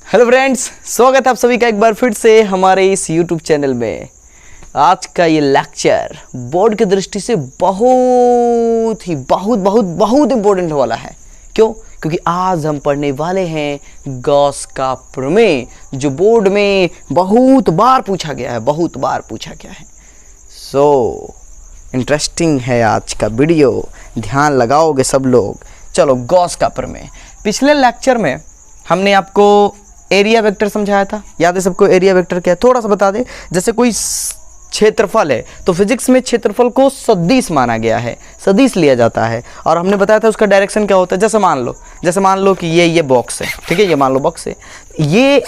Hello friends, स्वागत है आप सभी का एक बार फिर से हमारे इस YouTube चैनल में। आज का ये लेक्चर बोर्ड की दृष्टि से बहुत इम्पोर्टेंट वाला है। क्यों? क्योंकि आज हम पढ़ने वाले हैं गॉस का प्रमेय, जो बोर्ड में बहुत बार पूछा गया है। सो इंटरेस्टिंग है आज का वीडियो, ध्यान लगाओगे सब लोग। चलो, गॉस का प्रमेय। पिछले लेक्चर में हमने आपको एरिया वेक्टर समझाया था, याद है सबको? एरिया वेक्टर क्या है थोड़ा सा बता दे। जैसे कोई क्षेत्रफल है तो फिजिक्स में क्षेत्रफल को सदिश माना गया है, सदिश लिया जाता है, और हमने बताया था उसका डायरेक्शन क्या होता है। जैसे मान लो कि ये बॉक्स है, ठीक है, ये मान लो बॉक्स है, ये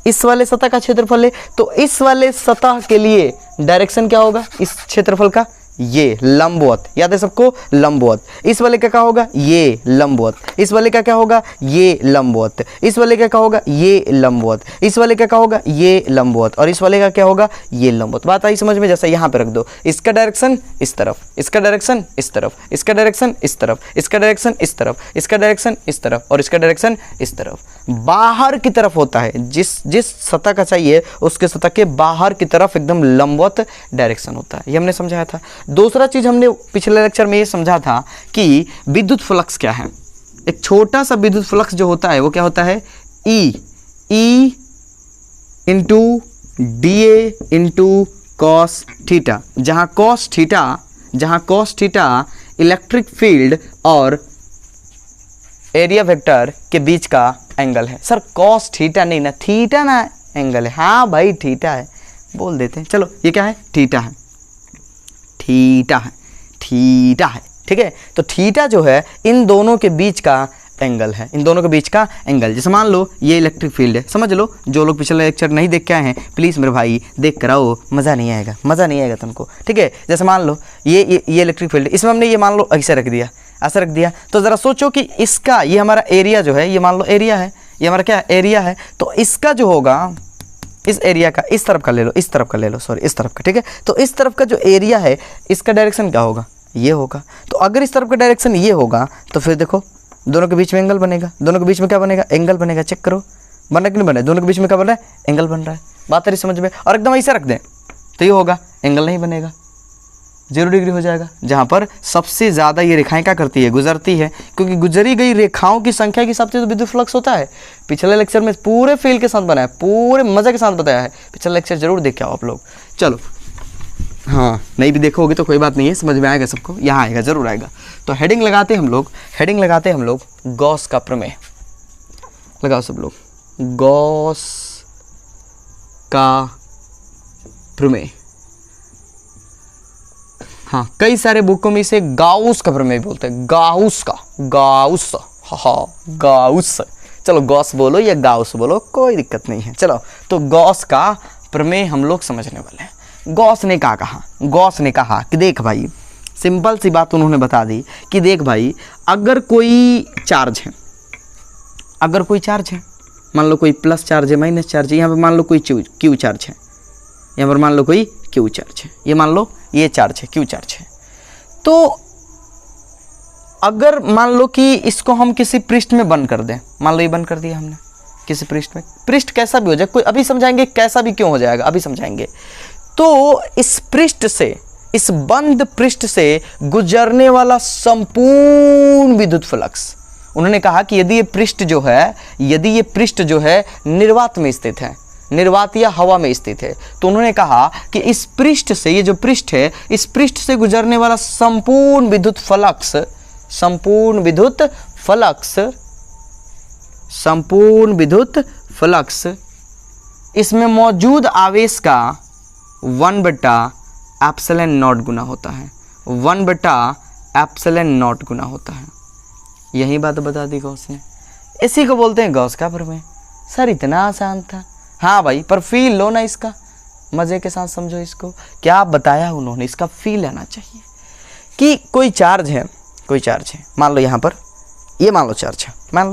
इस वाले सतह का क्षेत्रफल है, तो इस वाले सतह के लिए डायरेक्शन क्या होगा इस क्षेत्रफल का? ये लंबवत, याद है सबको? लंबवत। इस वाले का क्या होगा? ये लंबवत। इस वाले का क्या होगा? ये लंबवत। इस वाले का क्या होगा? ये लंबवत। इस वाले का क्या होगा? ये लंबवत। और इस वाले का क्या होगा? ये लंबवत। बात आई समझ में? जैसे यहाँ पे रख दो, इसका डायरेक्शन इस तरफ, इसका डायरेक्शन इस तरफ, इसका डायरेक्शन इस तरफ, इसका डायरेक्शन इस तरफ, इसका डायरेक्शन इस तरफ, और इसका डायरेक्शन इस तरफ। बाहर की तरफ होता है, जिस सतह का चाहिए उसके सतह के बाहर की तरफ एकदम लंबवत डायरेक्शन होता है। ये हमने समझाया था। दूसरा चीज हमने पिछले लेक्चर में ये समझा था कि विद्युत फ्लक्स क्या है। एक छोटा सा विद्युत फ्लक्स जो होता है वो क्या होता है? E into DA into cos theta, जहां कॉस थीटा इलेक्ट्रिक फील्ड और एरिया वेक्टर के बीच का एंगल है। सर कॉस थीटा नहीं ना, थीटा ना एंगल है। हाँ भाई थीटा है, बोल देते हैं। चलो, ये क्या है? थीटा है, ठीक है। तो थीटा जो है इन दोनों के बीच का एंगल है, जैसे मान लो ये इलेक्ट्रिक फील्ड है, समझ लो। जो लोग पिछले लेक्चर नहीं देख के आए हैं प्लीज़ मेरे भाई देख कर आओ, मज़ा नहीं आएगा तुमको, ठीक है। जैसे मान लो ये इलेक्ट्रिक फील्ड है, इसमें हमने ये मान लो ऐसे रख दिया, तो ज़रा सोचो कि इसका ये हमारा एरिया जो है, ये मान लो एरिया है, ये हमारा क्या एरिया है, तो इसका जो होगा इस एरिया का, इस तरफ का ले लो, इस तरफ का, ठीक है। तो इस तरफ का जो एरिया है इसका डायरेक्शन क्या होगा? ये होगा। तो अगर इस तरफ का डायरेक्शन ये होगा तो फिर देखो दोनों के बीच में एंगल बनेगा। दोनों के बीच में क्या बनेगा? एंगल बनेगा। चेक करो, बना कि नहीं बना? दोनों के बीच में क्या बन रहा है? एंगल बन रहा है। बात आ रही समझ में? और एकदम ऐसे रख दें तो ये होगा, एंगल नहीं बनेगा, 0 डिग्री हो जाएगा। जहाँ पर सबसे ज़्यादा ये रेखाएं क्या करती है? गुजरती है, क्योंकि गुजरी गई रेखाओं की संख्या के हिसाब से तो विद्युत फ्लक्स होता है। पिछले लेक्चर में पूरे फील के साथ बनाया, पूरे मज़े के साथ बताया है। पिछला लेक्चर जरूर देख के आओ आप लोग। चलो, हाँ नहीं भी देखोगे तो कोई बात नहीं है, समझ में आएगा सबको, यहाँ आएगा, जरूर आएगा। तो हेडिंग लगाते हम लोग गॉस का प्रमेय। लगाओ सब लोग, गॉस का प्रमेय। हाँ, कई सारे बुकों में इसे गाउस का प्रमेय बोलते हैं। गाउस। चलो गॉस बोलो या गाउस बोलो, कोई दिक्कत नहीं है। चलो, तो गॉस का प्रमेय हम लोग समझने वाले हैं। गॉस ने कहा कि देख भाई, सिंपल सी बात उन्होंने बता दी कि देख भाई, अगर कोई चार्ज है, मान लो कोई प्लस चार्ज है, माइनस चार्ज है, यहाँ पर मान लो कोई क्यू चार्ज है, यहाँ पर मान लो कोई क्यू चार्ज है, ये मान लो ये चार्ज है, क्यू चार्ज है। तो अगर मान लो कि इसको हम किसी पृष्ठ में बंद कर दें, मान लो ये बंद कर दिया हमने किसी पृष्ठ में, पृष्ठ कैसा भी हो जाए, कोई अभी समझाएंगे कैसा भी क्यों हो जाएगा, अभी समझाएंगे। तो इस पृष्ठ से, इस बंद पृष्ठ से गुजरने वाला संपूर्ण विद्युत फ्लक्स, उन्होंने कहा कि यदि ये पृष्ठ जो है निर्वात में स्थित है, निर्वात या हवा में स्थित है, तो उन्होंने कहा कि इस पृष्ठ से, ये जो पृष्ठ है, इस पृष्ठ से गुजरने वाला संपूर्ण विद्युत फ्लक्स इसमें मौजूद आवेश का 1/ε0 गुना होता है, 1/ε0 गुना होता है। यही बात बता दी गॉस ने। इसी को बोलते हैं गॉस का प्रमेय। सर इतना आसान था? हाँ भाई, पर फील लो ना इसका, मज़े के साथ समझो इसको। क्या बताया उन्होंने, इसका फील आना चाहिए। कि कोई चार्ज है, मान लो यहाँ पर ये मान लो चार्ज है, मान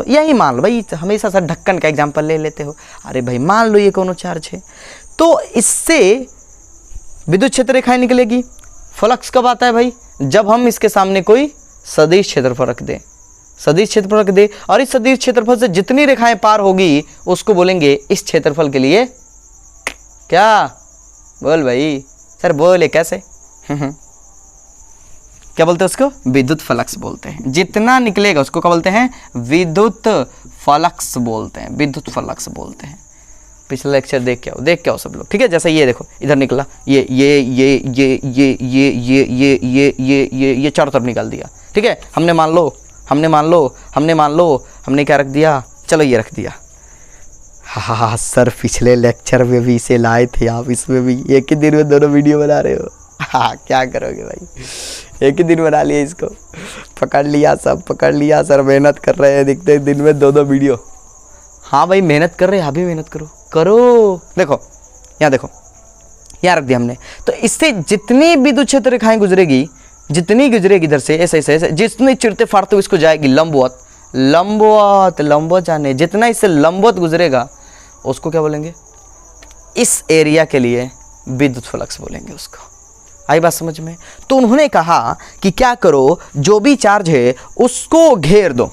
लो भाई, हमेशा सर ढक्कन का एग्जांपल ले लेते हो। अरे भाई मान लो ये कोनो चार्ज है, तो इससे विद्युत क्षेत्र रेखाएं निकलेगी। फ्लक्स कब आता है भाई? जब हम इसके सामने कोई सदिश क्षेत्रफल रख दें। सदिश क्षेत्रफल रख दे और इस सदिश क्षेत्रफल से जितनी रेखाएं पार होगी उसको बोलेंगे इस क्षेत्रफल के लिए क्या, बोल भाई सर बोले कैसे क्या बोलते हैं उसको, विद्युत फ्लक्स बोलते हैं। जितना निकलेगा उसको क्या बोलते हैं, विद्युत फ्लक्स बोलते हैं, विद्युत फ्लक्स बोलते हैं। पिछला लेक्चर देख के आओ सब लोग, ठीक है। जैसे ये देखो इधर निकला, ये चारों तरफ निकाल दिया, ठीक है। हमने मान लो हमने क्या रख दिया, चलो ये रख दिया। हाँ सर पिछले लेक्चर में भी इसे लाए थे आप, इसमें भी एक ही दिन में दोनों वीडियो बना रहे हो। हाँ क्या करोगे भाई, एक ही दिन बना लिया इसको, पकड़ लिया सर, मेहनत कर रहे हैं, दिखते दिन में दो वीडियो। हाँ भाई मेहनत कर रहे हैं, अभी मेहनत करो। देखो यहाँ रख दिया हमने। तो इससे जितनी विद्युत क्षेत्र रेखाएं गुजरेगी, जितनी गुजरेगी इधर से ऐसे जितनी चिरते फाड़ते हुए इसको जाएगी लंबवत जाने, जितना इससे लंबवत गुजरेगा उसको क्या बोलेंगे, इस एरिया के लिए विद्युत फ्लक्स बोलेंगे उसको। आई बात समझ में। तो उन्होंने कहा कि क्या करो, जो भी चार्ज है उसको घेर दो,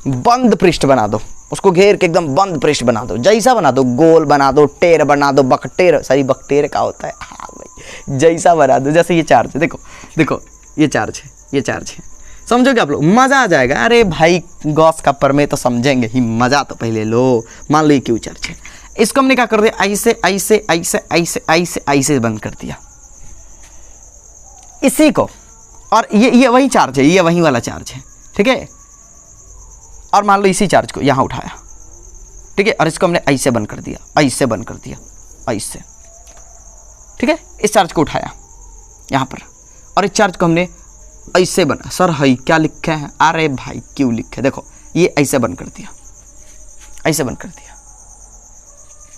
बंद पृष्ठ बना दो, उसको घेर के एकदम बंद पृष्ठ बना दो, जैसा बना दो, गोल बना दो, टेर बना दो, बकटेर का होता है, हाँ भाई जैसा बना दो। जैसे ये चार्ज है, देखो ये चार्ज है, समझोगे आप लोग, मजा आ जाएगा। अरे भाई गॉस का प्रमेय तो समझेंगे ही, मजा तो पहले लो। मान लो ये क्यू चार्ज है, इसको हमने क्या कर दिया, ऐसे बंद कर दिया इसी को, और ये वही चार्ज है, ये वही वाला चार्ज है, ठीक है। और मान लो इसी चार्ज को यहाँ उठाया, ठीक है, और इसको हमने ऐसे बंद कर दिया, ऐसे, ठीक है। इस चार्ज को उठाया यहाँ पर, और इस चार्ज को हमने ऐसे बना, सर हई क्या लिखे हैं, अरे भाई क्यों लिखे, देखो ये ऐसे बंद कर दिया।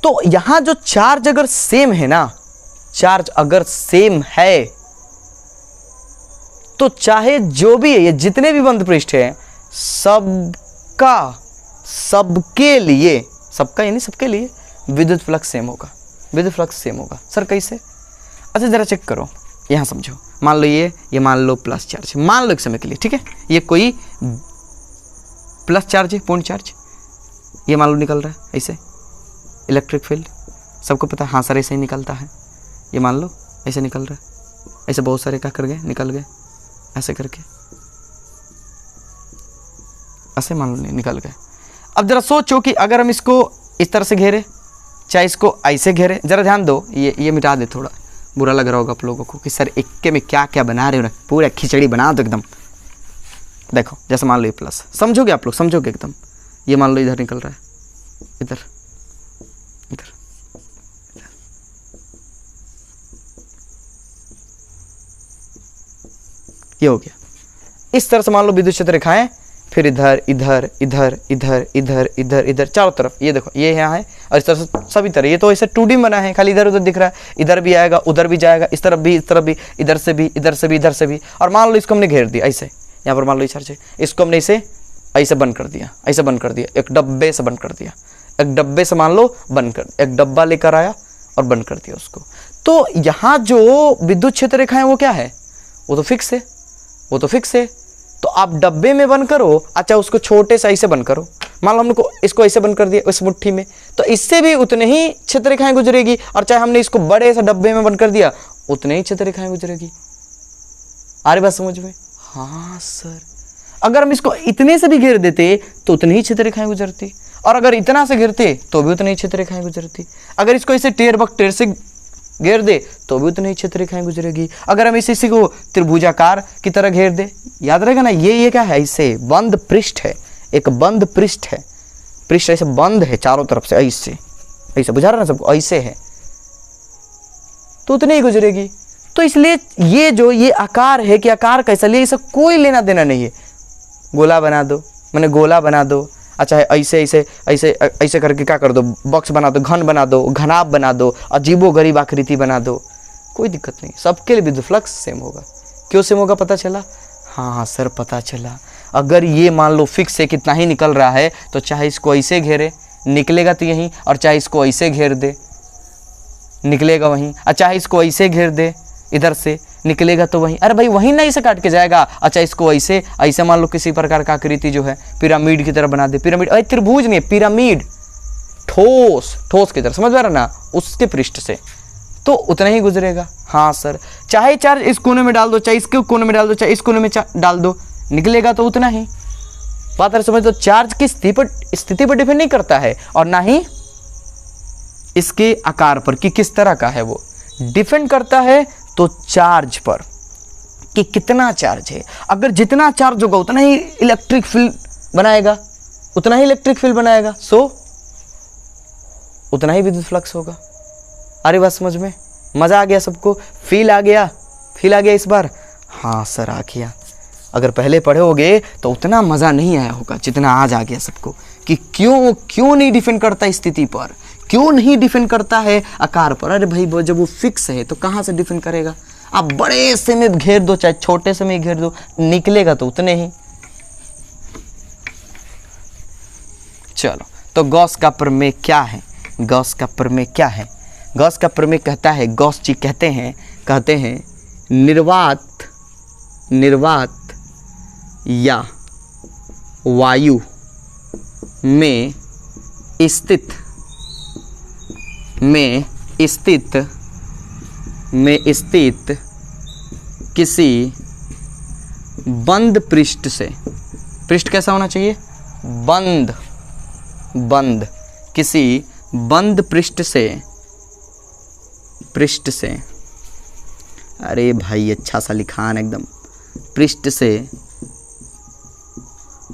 तो यहाँ जो चार्ज अगर सेम है ना, चार्ज अगर सेम है तो चाहे जो भी है, ये जितने भी बंद पृष्ठ है, सबके लिए विद्युत फ्लक्स सेम होगा, सर कैसे? अच्छा जरा चेक करो, यहाँ समझो। मान लो ये मान लो प्लस चार्ज, मान लो एक समय के लिए, ठीक है, ये कोई प्लस चार्ज है, पूर्ण चार्ज, ये मान लो निकल रहा है ऐसे, इलेक्ट्रिक फील्ड सबको पता है, हाँ सर ऐसे ही निकलता है। ये मान लो ऐसे निकल रहा है, ऐसे बहुत सारे क्या कर गए, निकल गए, ऐसे करके ऐसे मान लो निकल गए। अब जरा सोचो कि अगर हम इसको इस तरह से घेरे, चाहे इसको ऐसे घेरे, जरा ध्यान दो, ये मिटा दे, थोड़ा बुरा लग रहा होगा आप लोगों को कि सर इक्के में क्या क्या बना रहे हो ना, पूरा खिचड़ी बना दो एकदम। देखो जैसे मान लो ये प्लस, समझोगे आप लोग, समझोगे एकदम। ये मान लो इधर निकल रहा है, इधर ये हो गया। इस तरह से मान लो विद्युत क्षेत्र रेखाएं, फिर इधर इधर इधर इधर इधर इधर इधर चारों तरफ, ये देखो ये यहाँ है, और इस तरह से सभी तरह। ये तो ऐसे 2D बना है, खाली इधर उधर दिख रहा है, इधर भी आएगा, उधर भी जाएगा, इस तरफ भी, इस तरफ भी, इधर से भी, इधर से भी, इधर से भी। और मान लो इसको हमने घेर दिया ऐसे, यहाँ पर मान लो चार्ज है, इसको हमने इसे ऐसे बंद कर दिया, ऐसे बंद कर दिया, एक डब्बे से बंद कर दिया, एक डब्बे से मान लो बंद कर, एक डब्बा लेकर आया और बंद कर दिया उसको। तो यहाँ जो विद्युत क्षेत्र रेखा है वो क्या है, वो तो फिक्स है, तो आप डब्बे में बंद करो, अच्छा उसको छोटे से ऐसे बंद करो। मान लो हमको इसको ऐसे बंद कर दिया इस मुट्ठी में, तो इससे भी उतने ही क्षेत्र रेखाएं गुजरेगी, और चाहे हमने इसको बड़े से डब्बे में बंद कर दिया, उतने ही क्षेत्र रेखाएं गुजरेगी। आ रही बात समझ में? हाँ सर, अगर हम इसको इतने से भी घेर देते तो उतनी ही क्षेत्र रेखाएं गुजरती, और अगर इतना से घेरते तो भी उतनी ही क्षेत्र रेखाएं गुजरती। अगर इसको ऐसे टेर बकटेर से घेर दे तो भी उतनी ही क्षेत्र रेखाएं गुजरेगी। अगर हम इसी को त्रिभुजाकार की तरह घेर दे, याद रहेगा ना, ये क्या है, इससे बंद पृष्ठ है, एक बंद पृष्ठ है, पृष्ठ ऐसे बंद है चारों तरफ से, ऐसे बुझा रहा ना सबको, ऐसे है, तो उतनी ही गुजरेगी। तो इसलिए ये आकार है कि आकार कैसा लिए, इससे कोई लेना देना नहीं है। गोला बना दो, मैंने गोला बना दो, अच्छा है ऐसे ऐसे ऐसे ऐसे करके क्या कर दो, बॉक्स बना दो, घन बना दो, घनाभ बना दो, अजीबोगरीब आकृति बना दो, कोई दिक्कत नहीं, सबके लिए विद्युत फ्लक्स सेम होगा। क्यों सेम होगा पता चला? हाँ सर पता चला। अगर ये मान लो फिक्स है, कितना ही निकल रहा है, तो चाहे इसको ऐसे घेरे निकलेगा तो यहीं, और चाहे इसको ऐसे घेर दे निकलेगा वहीं, और चाहे इसको ऐसे घेर दे इधर से निकलेगा तो वहीं, अरे भाई वहीं ना इसे काट के जाएगा। अच्छा इसको ऐसे ऐसे मान लो किसी प्रकार का आकृति जो है पिरामिड की तरह बना दे, पिरामिड अरे त्रिभुज नहीं है, पिरामिड, ठोस ठोस की तरह, समझ में आ रहा ना, उसके पृष्ठ से तो उतना ही गुजरेगा। हाँ सर, चाहे चार्ज इस कोने में डाल दो, चाहे इसके कोने में डाल दो, चाहे इस कोने में डाल दो, निकलेगा तो उतना ही। बात है समझ, तो चार्ज की स्थिति पर डिपेंड नहीं करता है और ना ही इसके आकार पर कि किस तरह का है, वो डिपेंड करता है तो चार्ज पर कि कितना चार्ज है। अगर जितना चार्ज होगा उतना ही इलेक्ट्रिक फील्ड बनाएगा, उतना ही इलेक्ट्रिक फील्ड बनाएगा, सो उतना ही विद्युत फ्लक्स होगा। अरे बात समझ में, मजा आ गया सबको, फील आ गया, फील आ गया इस बार? हाँ सर आ गया। अगर पहले पढ़े होगे तो उतना मजा नहीं आया होगा जितना आज आ गया सबको, कि क्यों नहीं डिपेंड करता स्थिति पर, क्यों नहीं डिपेंड करता है आकार पर। अरे भाई जब वो फिक्स है तो कहाँ से डिपेंड करेगा? आप बड़े से में घेर दो चाहे छोटे से में घेर दो, निकलेगा तो उतने ही। चलो, तो गॉस का प्रमेय क्या है? गॉस का प्रमेय क्या है? गॉस का प्रमेय कहता है, गॉस जी कहते हैं निर्वात या वायु में स्थित किसी बंद पृष्ठ से, पृष्ठ कैसा होना चाहिए? बंद, किसी बंद पृष्ठ से, अरे भाई अच्छा सा लिखान एकदम, पृष्ठ से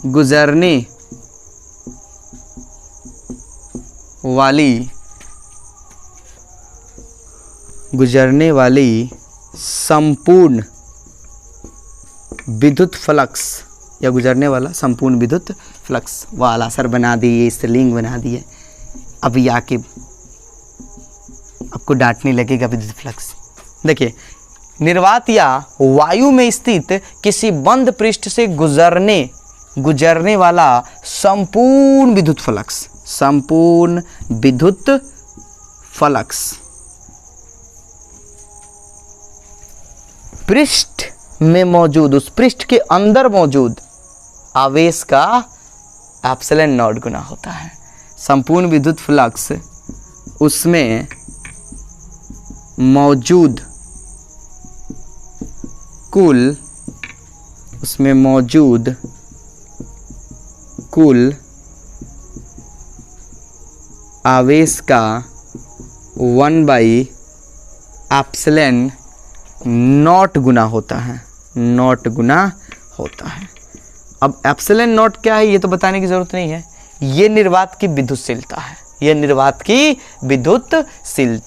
गुजरने वाली संपूर्ण विद्युत फ्लक्स या गुजरने वाला संपूर्ण विद्युत फ्लक्स वाला, सर बना दिए, स्त्रीलिंग बना दिए। अब ये आके आपको डांटने लगेगा विद्युत फ्लक्स। देखिए, निर्वात या वायु में स्थित किसी बंद पृष्ठ से गुजरने वाला संपूर्ण विद्युत फ्लक्स पृष्ठ में मौजूद, उस पृष्ठ के अंदर मौजूद आवेश का एप्सिलॉन नॉट गुना होता है। संपूर्ण विद्युत फ्लक्स उसमें मौजूद कुल आवेश का 1/एप्सिलॉन नॉट गुना होता है, अब एप्सिलॉन नॉट क्या है ये तो बताने की जरूरत नहीं है, ये निर्वात की विद्युतशीलता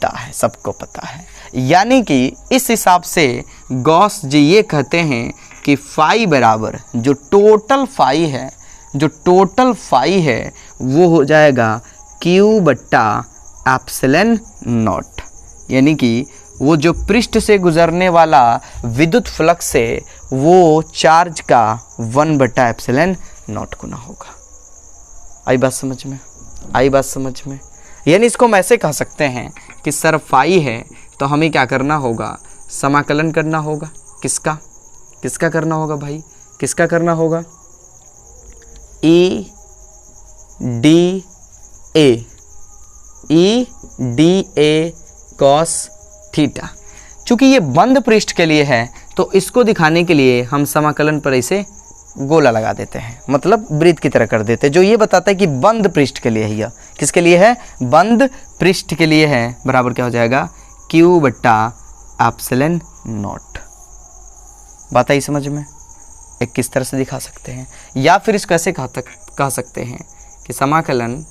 है, सबको पता है। यानी कि इस हिसाब से गॉस जी ये कहते हैं कि फाई बराबर जो टोटल फाई है वो हो जाएगा Q/एप्सिलॉन नॉट, यानी कि वो जो पृष्ठ से गुजरने वाला विद्युत फ्लक्स है वो चार्ज का 1/एप्सिलॉन नॉट गुना होगा। आई बात समझ में? यानी इसको हम ऐसे कह सकते हैं कि सर फाई है तो हमें क्या करना होगा? समाकलन करना होगा। किसका करना होगा भाई? किसका करना होगा? EDA cos theta. चूंकि ये बंद पृष्ठ के लिए है तो इसको दिखाने के लिए हम समाकलन पर ऐसे गोला लगा देते हैं, मतलब वृत्त की तरह कर देते हैं, जो ये बताता है कि बंद पृष्ठ के लिए है। यह किसके लिए है? बंद पृष्ठ के लिए है। बराबर क्या हो जाएगा? Q/एप्सिलॉन नॉट। बात आई समझ में? एक किस तरह से दिखा सकते हैं, या फिर इसको ऐसे कह सकते हैं कि समाकलन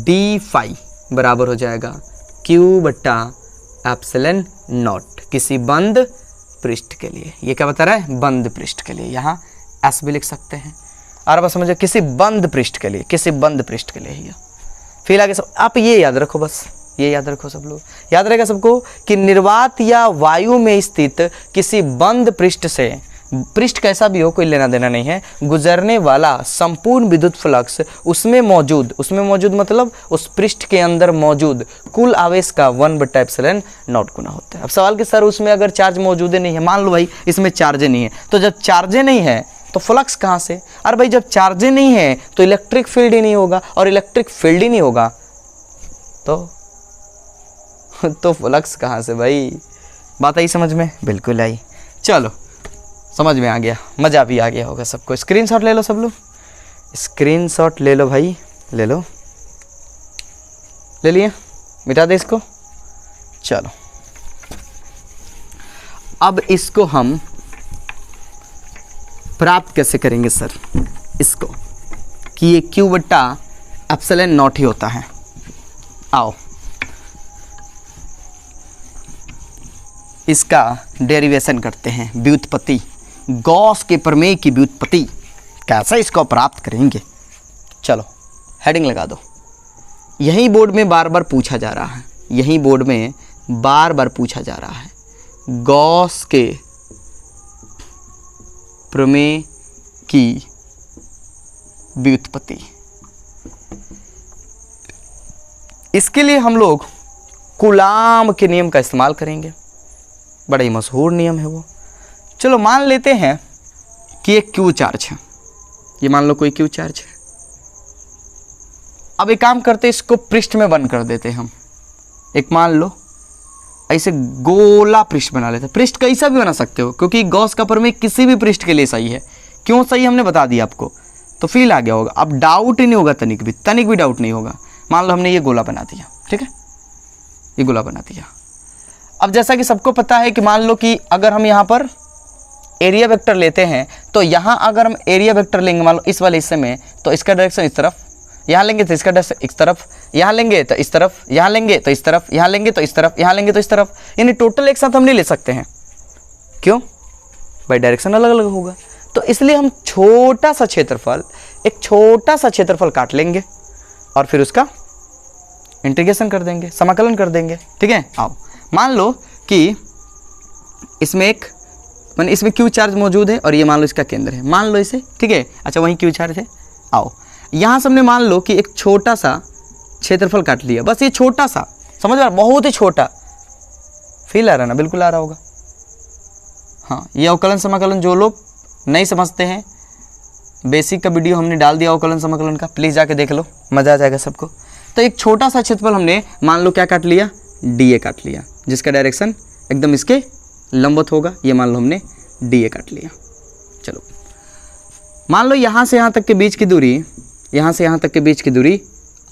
d फाई बराबर हो जाएगा Q/एप्सिलॉन नॉट किसी बंद पृष्ठ के लिए। ये क्या बता रहा है? बंद पृष्ठ के लिए। यहाँ एस भी लिख सकते हैं। और बस समझो किसी बंद पृष्ठ के लिए ही। फिर आगे सब आप ये याद रखो, बस ये याद रखो, सब लोग याद रहेगा सबको कि निर्वात या वायु में स्थित किसी बंद पृष्ठ से पृष्ठ कैसा भी हो कोई लेना देना नहीं है, गुजरने वाला संपूर्ण विद्युत फ्लक्स उसमें मौजूद मतलब उस पृष्ठ के अंदर मौजूद कुल आवेश का 1/ε0 गुना होता है। अब सवाल कि सर उसमें अगर चार्ज मौजूद नहीं है, मान लो भाई इसमें चार्ज नहीं है, तो जब चार्ज नहीं है तो फ्लक्स कहाँ से? अरे भाई जब चार्ज नहीं है तो इलेक्ट्रिक फील्ड ही नहीं होगा, और इलेक्ट्रिक फील्ड ही नहीं होगा तो फ्लक्स कहाँ से भाई? बात आई समझ में? बिल्कुल आई। चलो समझ में आ गया, मज़ा भी आ गया होगा सबको। स्क्रीनशॉट ले लो सब लोग, स्क्रीनशॉट ले लो भाई, ले लो, ले लिए, मिटा दे इसको। चलो अब इसको हम प्राप्त कैसे करेंगे सर इसको, कि ये Q/ε0 ही होता है। आओ इसका डेरिवेशन करते हैं, व्युत्पत्ति, गॉस के प्रमेय की व्युत्पत्ति, कैसे इसको प्राप्त करेंगे। चलो हेडिंग लगा दो। यही बोर्ड में बार बार पूछा जा रहा है, यही बोर्ड में बार बार पूछा जा रहा है, गॉस के प्रमेय की व्युत्पत्ति। इसके लिए हम लोग कूलाम के नियम का इस्तेमाल करेंगे, बड़ा ही मशहूर नियम है वो। चलो मान लेते हैं कि एक क्यू चार्ज है, ये मान लो कोई क्यू चार्ज है। अब एक काम करते हैं, इसको पृष्ठ में बंद कर देते हैं हम। एक मान लो ऐसे गोला पृष्ठ बना लेते हैं। पृष्ठ कैसा भी बना सकते हो, क्योंकि गॉस का प्रमेय किसी भी पृष्ठ के लिए सही है। क्यों सही हमने बता दिया आपको, तो फील आ गया होगा। अब डाउट ही नहीं होगा, तनिक भी डाउट नहीं होगा। मान लो हमने ये गोला बना दिया, ठीक है, ये गोला बना दिया। अब जैसा कि सबको पता है कि मान लो कि अगर हम यहाँ पर एरिया वेक्टर लेते हैं, तो यहाँ अगर हम एरिया वेक्टर लेंगे मान लो इस वाले हिस्से में, तो इसका डायरेक्शन इस तरफ, यहाँ लेंगे तो इसका डायरेक्शन इस तरफ, यहाँ लेंगे तो इस तरफ, यहाँ लेंगे तो इस तरफ, यहाँ लेंगे तो इस तरफ, यहाँ लेंगे तो इस तरफ, यानी टोटल एक साथ हम नहीं ले सकते हैं। क्यों भाई? डायरेक्शन अलग अलग होगा। तो इसलिए हम छोटा सा क्षेत्रफल, एक छोटा सा क्षेत्रफल काट लेंगे और फिर उसका इंटीग्रेशन कर देंगे, समाकलन कर देंगे, ठीक है। आओ मान लो कि इसमें एक मान इसमें क्यू चार्ज मौजूद है और ये मान लो इसका केंद्र है, मान लो इसे, ठीक है। अच्छा वहीं क्यू चार्ज है। आओ यहाँ से हमने मान लो कि एक छोटा सा क्षेत्रफल काट लिया, बस ये छोटा सा, समझ रहा, बहुत ही छोटा। फील आ रहा ना? बिल्कुल आ रहा होगा। हाँ, ये अवकलन समाकलन जो लोग नहीं समझते हैं, बेसिक का वीडियो हमने डाल दिया अवकलन समाकलन का, प्लीज़ जाके देख लो, मज़ा आ जाएगा सबको। तो एक छोटा सा क्षेत्रफल हमने मान लो क्या काट लिया, DA काट लिया, जिसका डायरेक्शन एकदम इसके लंबवत होगा। ये मान लो हमने DA काट लिया। चलो मान लो यहाँ से यहाँ तक के बीच की दूरी, यहाँ से यहाँ तक के बीच की दूरी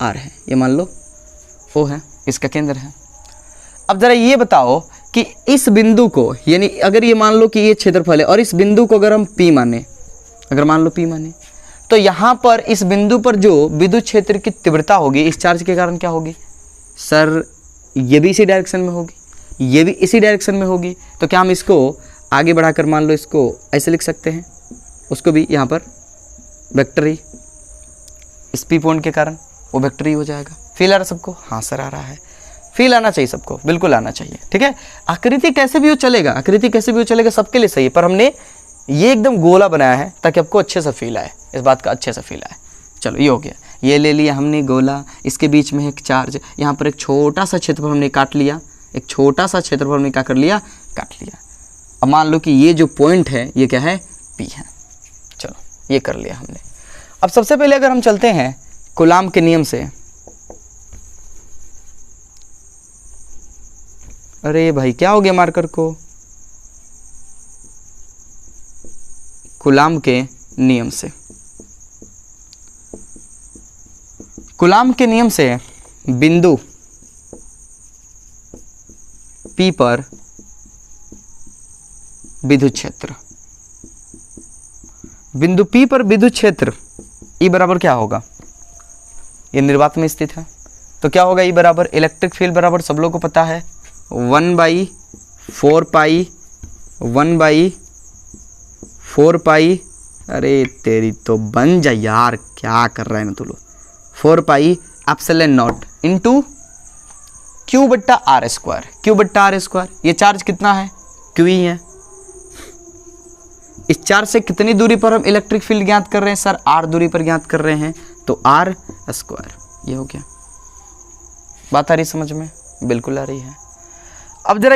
R है, ये मान लो O है, इसका केंद्र है। अब ज़रा ये बताओ कि इस बिंदु को, यानी अगर ये मान लो कि ये क्षेत्रफल है और इस बिंदु को अगर हम P माने, अगर मान लो P माने, तो यहाँ पर इस बिंदु पर जो विद्युत क्षेत्र की तीव्रता होगी इस चार्ज के कारण क्या होगी सर? ये भी इसी डायरेक्शन में होगी, ये भी इसी डायरेक्शन में होगी। तो क्या हम इसको आगे बढ़ाकर मान लो इसको ऐसे लिख सकते हैं, उसको भी यहाँ पर वेक्टर ही, इस P पॉइंट के कारण वो वेक्टर ही हो जाएगा। फील आ रहा सबको? हाँ सर आ रहा है। फील आना चाहिए सबको, बिल्कुल आना चाहिए, ठीक है। आकृति कैसे भी हो चलेगा, आकृति कैसे भी हो चलेगा, सबके लिए सही है, पर हमने ये एकदम गोला बनाया है ताकि आपको अच्छे से फील आए, इस बात का अच्छे से फील आए। चलो ये हो गया, ये ले लिया हमने गोला, इसके बीच में एक चार्ज, यहाँ पर एक छोटा सा क्षेत्रफल हमने काट लिया, एक छोटा सा क्षेत्रफल हमने क्या कर लिया, काट लिया। अब मान लो कि ये जो पॉइंट है ये क्या है, P है। चलो ये कर लिया हमने। अब सबसे पहले अगर हम चलते हैं कूलाम के नियम से, अरे भाई क्या हो गया मार्कर को, कूलाम के नियम से, कूलाम के नियम से बिंदु P पर विद्युत क्षेत्र, बिंदु P पर विद्युत क्षेत्र E बराबर क्या होगा, ये निर्वात में स्थित है, तो क्या होगा E बराबर इलेक्ट्रिक फील्ड बराबर सब लोगों को पता है 1/4 पाई 1/4 पाई, अरे तेरी तो बन जा यार, क्या कर रहा है ना तू लोग, 4 पाई ε0 इंटू Q/r², Q/r²। ये चार्ज कितना है, Q ही है, इस चार्ज से कितनी दूरी पर हम इलेक्ट्रिक फील्ड ज्ञात कर रहे हैं सर? r दूरी पर ज्ञात कर रहे हैं, तो r स्क्वायर। ये हो गया। बात आ रही समझ में? बिल्कुल आ रही है। अब जरा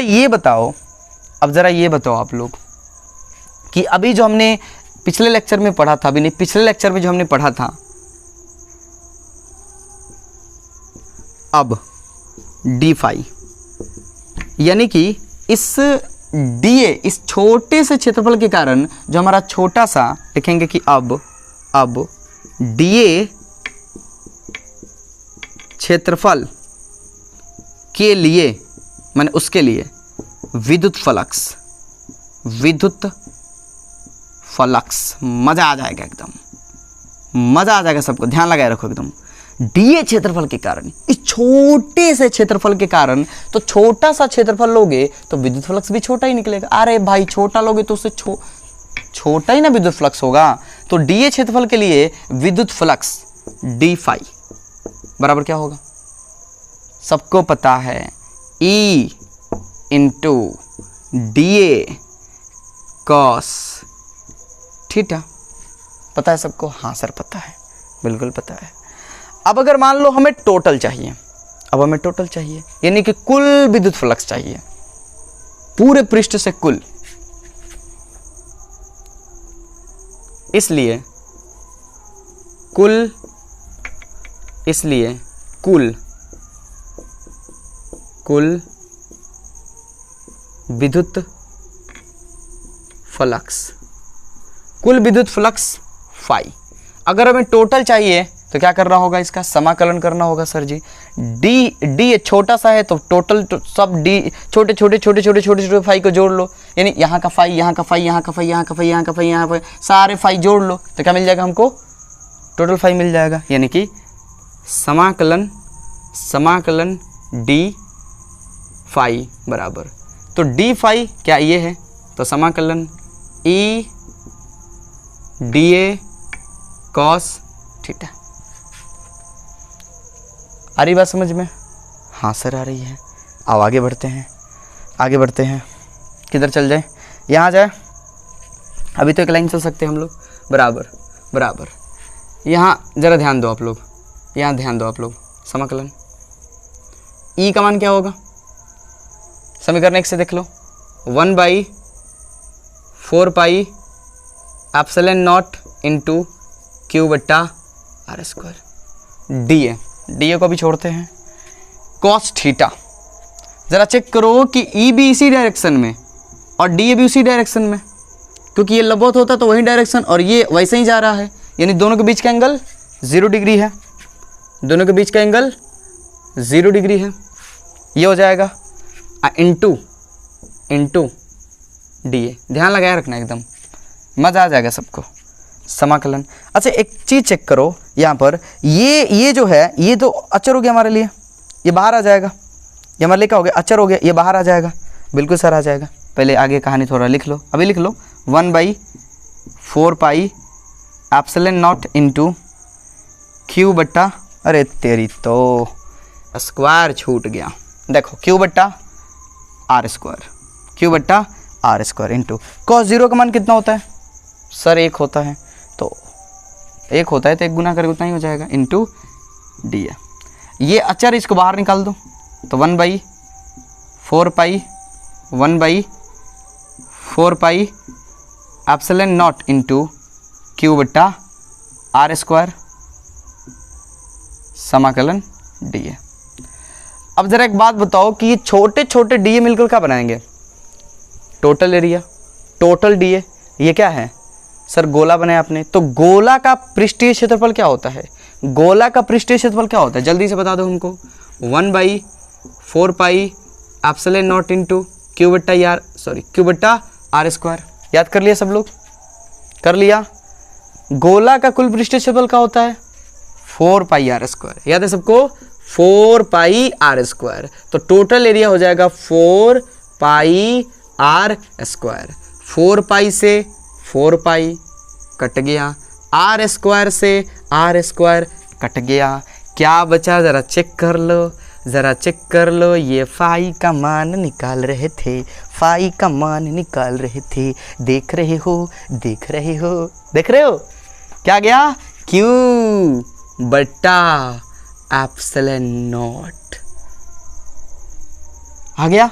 ये बताओ आप लोग कि अभी जो हमने पिछले लेक्चर में पढ़ा था, अभी नहीं, पिछले लेक्चर में जो हमने पढ़ा था, अब डी फाई, यानी कि इस डीए, इस छोटे से क्षेत्रफल के कारण जो हमारा छोटा सा, लिखेंगे कि अब डीए क्षेत्रफल के लिए, माने उसके लिए विद्युत फ्लक्स, मजा आ जाएगा एकदम, मजा आ जाएगा सबको, ध्यान लगाए रखो एकदम। डीए क्षेत्रफल के कारण, इस छोटे से क्षेत्रफल के कारण, तो छोटा सा क्षेत्रफल लोगे तो विद्युत फ्लक्स भी छोटा ही निकलेगा। अरे भाई छोटा लोगे तो उससे छोटा ही ना विद्युत फ्लक्स होगा। तो डीए क्षेत्रफल के लिए विद्युत फ्लक्स डी फाई बराबर क्या होगा? सबको पता है, E into DA cos theta. पता है सबको? हाँ सर पता है, बिल्कुल पता है। अब अगर मान लो हमें टोटल चाहिए, यानी कि कुल विद्युत फ्लक्स चाहिए, पूरे पृष्ठ से कुल, इसलिए कुल विद्युत फ्लक्स फाई। अगर हमें टोटल चाहिए तो क्या करना होगा? इसका समाकलन करना होगा सर जी। डी छोटा सा है तो टोटल सब डी छोटे फाई को जोड़ लो, यानी यहाँ का फाई, यहाँ का फाई, यहाँ का फाई, यहाँ का फाई, यहाँ का फाई, यहाँ फाई, सारे फाई जोड़ लो तो क्या मिल जाएगा हमको? टोटल फाई मिल जाएगा। यानी कि समाकलन डी फाई बराबर, तो डी फाई क्या ये है, तो समाकलन ई DA कॉस थीटा। आ रही बात समझ में? हाँ सर आ रही है। अब आगे बढ़ते हैं। किधर चल जाए? यहाँ जाए? अभी तो एक लाइन चल सकते हैं हम लोग, बराबर। यहाँ ज़रा ध्यान दो आप लोग, समाकलन ई का मान क्या होगा? समीकरण 1 से देख लो, 1/4 pi epsilon not into Q बट्टा आर स्क्वायर। डीए को भी छोड़ते हैं, कॉस थीटा। ज़रा चेक करो कि ई भी इसी डायरेक्शन में और डी भी उसी डायरेक्शन में, क्योंकि ये लंबवत होता तो वही डायरेक्शन और ये वैसे ही जा रहा है, यानी दोनों के बीच का एंगल 0 डिग्री है, ये हो जाएगा इंटू डीए। ध्यान लगाए रखना एकदम, मज़ा आ जाएगा सबको। समाकलन। अच्छा एक चीज़ चेक करो यहाँ पर, ये जो है ये तो अचर हो गया हमारे लिए, ये बाहर आ जाएगा, ये हमारे लिए क्या हो गया? अचर हो गया, ये बाहर आ जाएगा। बिल्कुल सर आ जाएगा। पहले आगे कहानी थोड़ा लिख लो, अभी लिख लो, 1/4 pi epsilon not into Q बट्टा, अरे तेरी तो स्क्वायर छूट गया, देखो क्यू बट्टा आर स्क्वायर इंटू कॉस 0 का मान कितना होता है सर? 1 होता है, तो 1 होता है तो 1 गुना करके उतना ही हो जाएगा, इंटू डी है। ये अचर इसको बाहर निकाल दो तो 1/4 pi epsilon not into Q बट्टा आर स्क्वायर समाकलन डी है। अब ज़रा एक बात बताओ कि ये छोटे छोटे डी मिलकर क्या बनाएंगे? Total area, total D. ये क्या है सर? गोला बनाया आपने, तो गोला का पृष्ठीय क्षेत्रफल क्या होता है? जल्दी से बता दो हमको। 1/4 pi epsilon not into Q बट्टा आर स्क्वायर। याद कर लिया सब लोग? कर लिया। गोला का कुल पृष्ठीय क्षेत्रफल क्या होता है? 4 पाई आर स्क्वायर। याद है सबको? 4 पाई आर स्क्वायर। तो टोटल एरिया हो जाएगा 4 पाई आर स्क्वायर। 4 पाई से 4 पाई कट गया, आर स्क्वायर से आर स्क्वायर कट गया, क्या बचा ज़रा चेक कर लो। ज़रा चेक कर लो, ये फाई का मान निकाल रहे थे, फाई का मान निकाल रहे थे, देख रहे हो, देख रहे हो, देख रहे हो क्या गया, क्यों बट्टा एप्सिलॉन नॉट आ गया।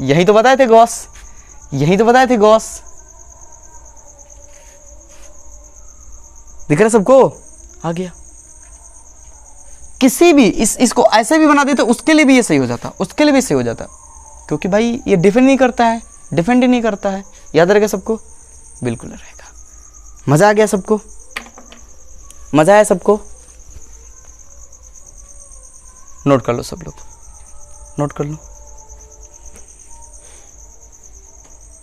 यही तो बताए थे गॉस, यही तो बताए थे गॉस। दिख रहा सबको, आ गया। किसी भी इसको ऐसे भी बना देते उसके लिए भी ये सही हो जाता, उसके लिए भी सही हो जाता, क्योंकि भाई ये डिफेंड नहीं करता है, डिफेंड ही नहीं करता है। याद रहेगा सबको, बिल्कुल रहेगा। मजा आ गया सबको, मजा आया सबको। नोट कर लो सब लोग, नोट कर लो।